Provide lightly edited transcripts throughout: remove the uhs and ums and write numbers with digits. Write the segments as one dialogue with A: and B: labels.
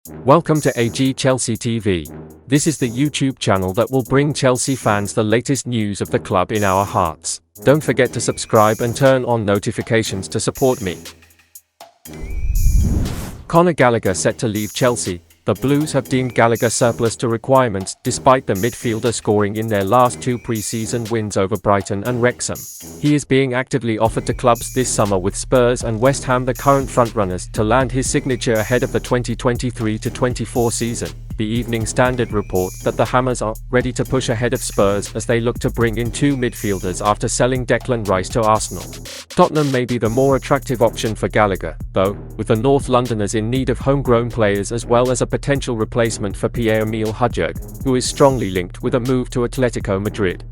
A: Welcome to AG Chelsea TV. This is the YouTube channel that will bring Chelsea fans the latest news of the club in our hearts. Don't forget to subscribe and turn on notifications to support me. Conor Gallagher set to leave Chelsea. The Blues have deemed Gallagher surplus to requirements, despite the midfielder scoring in their last two pre-season wins over Brighton and Wrexham. He is being actively offered to clubs this summer, with Spurs and West Ham the current frontrunners to land his signature ahead of the 2023-24 season. The Evening Standard report that the Hammers are ready to push ahead of Spurs as they look to bring in two midfielders after selling Declan Rice to Arsenal. Tottenham may be the more attractive option for Gallagher, though, with the North Londoners in need of homegrown players as well as a potential replacement for Pierre-Emile Højbjerg, who is strongly linked with a move to Atletico Madrid.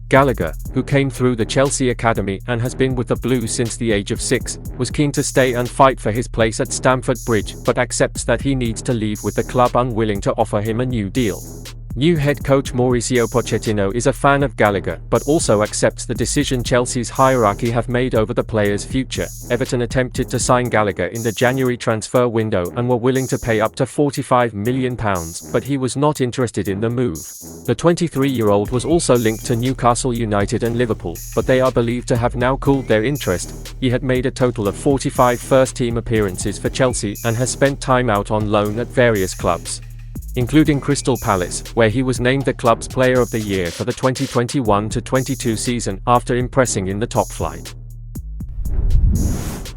A: Gallagher, who came through the Chelsea Academy and has been with the Blues since the age of 6, was keen to stay and fight for his place at Stamford Bridge, but accepts that he needs to leave, with the club unwilling to offer him a new deal. New head coach Mauricio Pochettino is a fan of Gallagher, but also accepts the decision Chelsea's hierarchy have made over the player's future. Everton attempted to sign Gallagher in the January transfer window and were willing to pay up to £45 million, but he was not interested in the move. The 23-year-old was also linked to Newcastle United and Liverpool, but they are believed to have now cooled their interest. He had made a total of 45 first-team appearances for Chelsea and has spent time out on loan at various clubs, including Crystal Palace, where he was named the club's Player of the Year for the 2021-22 season after impressing in the top flight.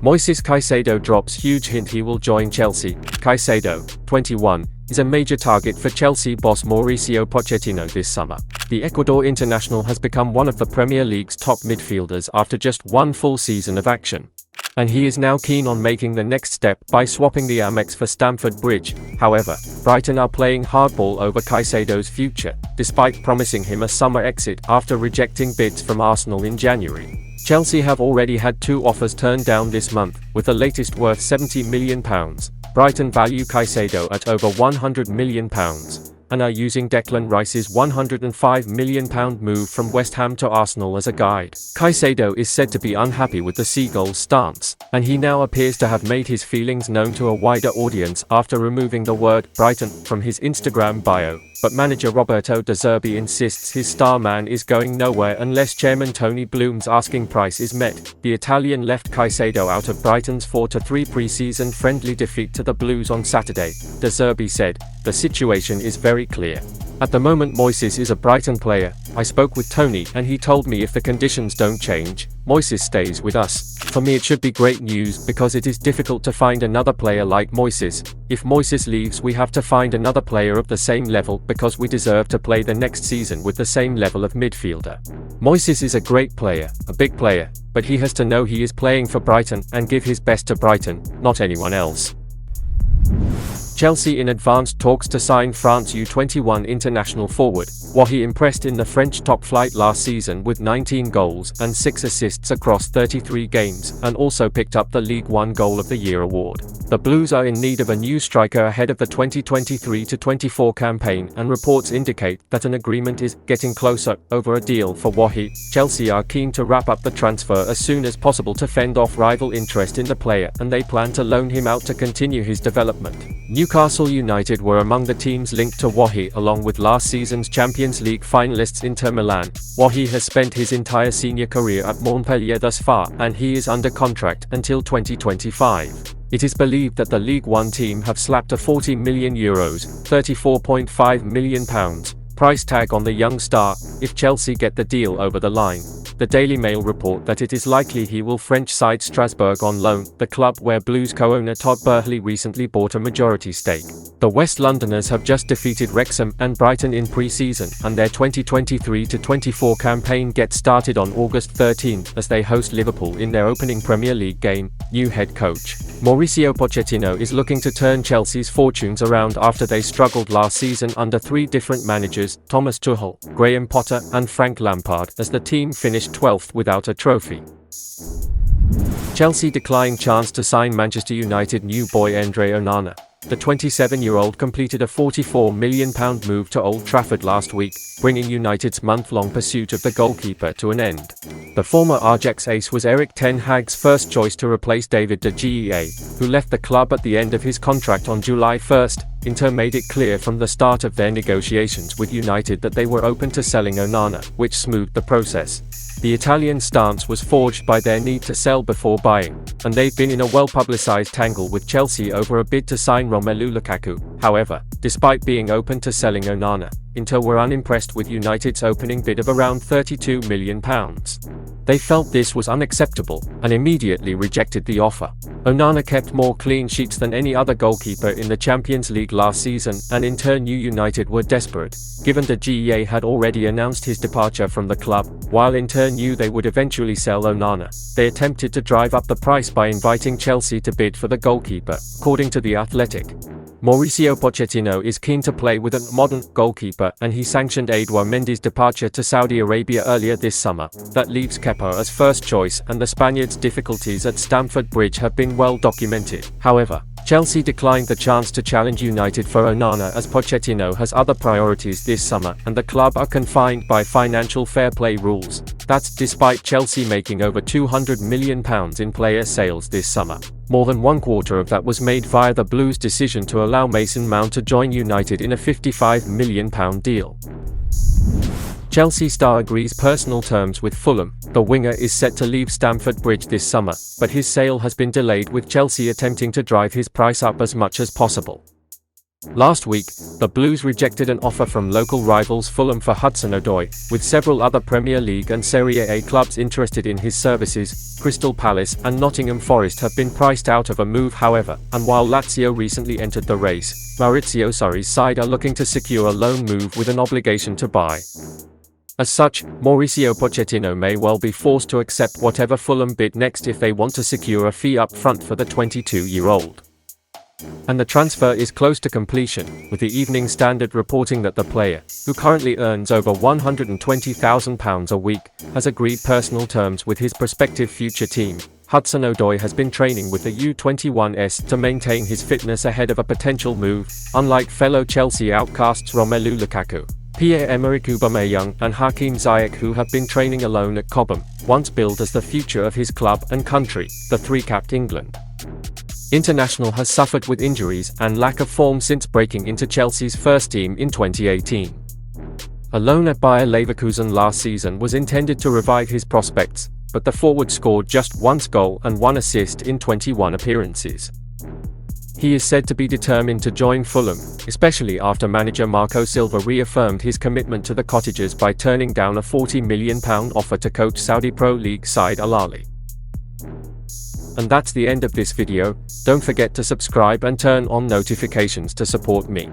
A: Moise Caicedo drops huge hint he will join Chelsea. Caicedo, 21, is a major target for Chelsea boss Mauricio Pochettino this summer. The Ecuador international has become one of the Premier League's top midfielders after just one full season of action, and he is now keen on making the next step by swapping the Amex for Stamford Bridge. However, Brighton are playing hardball over Caicedo's future, despite promising him a summer exit after rejecting bids from Arsenal in January. Chelsea have already had two offers turned down this month, with the latest worth £70 million. Brighton value Caicedo at over £100 million, and are using Declan Rice's £105 million move from West Ham to Arsenal as a guide. Caicedo is said to be unhappy with the Seagulls' stance, and he now appears to have made his feelings known to a wider audience after removing the word Brighton from his Instagram bio. But manager Roberto De Zerbi insists his star man is going nowhere unless chairman Tony Bloom's asking price is met. The Italian left Caicedo out of Brighton's 4-3 pre-season friendly defeat to the Blues on Saturday. De Zerbi said, "The situation is very clear. At the moment Moise is a Brighton player. I spoke with Tony and he told me if the conditions don't change, Moise stays with us. For me it should be great news because it is difficult to find another player like Moise. If Moise leaves we have to find another player of the same level because we deserve to play the next season with the same level of midfielder. Moise is a great player, a big player, but he has to know he is playing for Brighton and give his best to Brighton, not anyone else." Chelsea in advanced talks to sign France U21 international forward. Wahi impressed in the French top flight last season with 19 goals and 6 assists across 33 games, and also picked up the League One Goal of the Year award. The Blues are in need of a new striker ahead of the 2023-24 campaign, and reports indicate that an agreement is getting closer over a deal for Wahi. Chelsea are keen to wrap up the transfer as soon as possible to fend off rival interest in the player, and they plan to loan him out to continue his development. Newcastle United were among the teams linked to Wahi, along with last season's Champions League finalists Inter Milan. Wahi has spent his entire senior career at Montpellier thus far, and he is under contract until 2025. It is believed that the League One team have slapped a €40 million (£34.5 million) price tag on the young star if Chelsea get the deal over the line. The Daily Mail report that it is likely he will French side Strasbourg on loan, the club where Blues co-owner Todd Boehly recently bought a majority stake. The West Londoners have just defeated Wrexham and Brighton in pre-season, and their 2023-24 campaign gets started on August 13 as they host Liverpool in their opening Premier League game. New head coach Mauricio Pochettino is looking to turn Chelsea's fortunes around after they struggled last season under 3 different managers, Thomas Tuchel, Graham Potter and Frank Lampard, as the team finished 12th without a trophy. Chelsea decline chance to sign Manchester United new boy Andre Onana. The 27-year-old completed a £44 million move to Old Trafford last week, bringing United's month-long pursuit of the goalkeeper to an end. The former Ajax ace was Erik ten Hag's first choice to replace David de Gea, who left the club at the end of his contract on July 1. Inter made it clear from the start of their negotiations with United that they were open to selling Onana, which smoothed the process. The Italian stance was forged by their need to sell before buying, and they've been in a well-publicized tangle with Chelsea over a bid to sign Romelu Lukaku. However, despite being open to selling Onana, Inter were unimpressed with United's opening bid of around £32 million. They felt this was unacceptable, and immediately rejected the offer. Onana kept more clean sheets than any other goalkeeper in the Champions League last season, and in turn United were desperate, given that Gea had already announced his departure from the club. While Inter knew they would eventually sell Onana, they attempted to drive up the price by inviting Chelsea to bid for the goalkeeper, according to The Athletic. Mauricio Pochettino is keen to play with a modern goalkeeper, and he sanctioned Edouard Mendy's departure to Saudi Arabia earlier this summer. That leaves Kepa as first choice, and the Spaniard's difficulties at Stamford Bridge have been well documented. However, Chelsea declined the chance to challenge United for Onana as Pochettino has other priorities this summer, and the club are confined by financial fair play rules. That's despite Chelsea making over £200 million in player sales this summer. More than one quarter of that was made via the Blues' decision to allow Mason Mount to join United in a £55 million deal. Chelsea star agrees personal terms with Fulham. The winger is set to leave Stamford Bridge this summer, but his sale has been delayed, with Chelsea attempting to drive his price up as much as possible. Last week, the Blues rejected an offer from local rivals Fulham for Hudson-Odoi, with several other Premier League and Serie A clubs interested in his services. Crystal Palace and Nottingham Forest have been priced out of a move, however, and while Lazio recently entered the race, Maurizio Sarri's side are looking to secure a loan move with an obligation to buy. As such, Mauricio Pochettino may well be forced to accept whatever Fulham bid next if they want to secure a fee up front for the 22-year-old. And the transfer is close to completion, with the Evening Standard reporting that the player, who currently earns over £120,000 a week, has agreed personal terms with his prospective future team. Hudson-Odoi has been training with the U21s to maintain his fitness ahead of a potential move, unlike fellow Chelsea outcasts Romelu Lukaku, Pierre-Emerick Aubameyang and Hakim Ziyech, who have been training alone at Cobham, once billed as the future of his club and country. The three-capped England international has suffered with injuries and lack of form since breaking into Chelsea's first team in 2018. A loan at Bayer Leverkusen last season was intended to revive his prospects, but the forward scored just one goal and one assist in 21 appearances. He is said to be determined to join Fulham, especially after manager Marco Silva reaffirmed his commitment to the Cottagers by turning down a £40 million offer to coach Saudi Pro League side Al Ahly. And that's the end of this video. Don't forget to subscribe and turn on notifications to support me.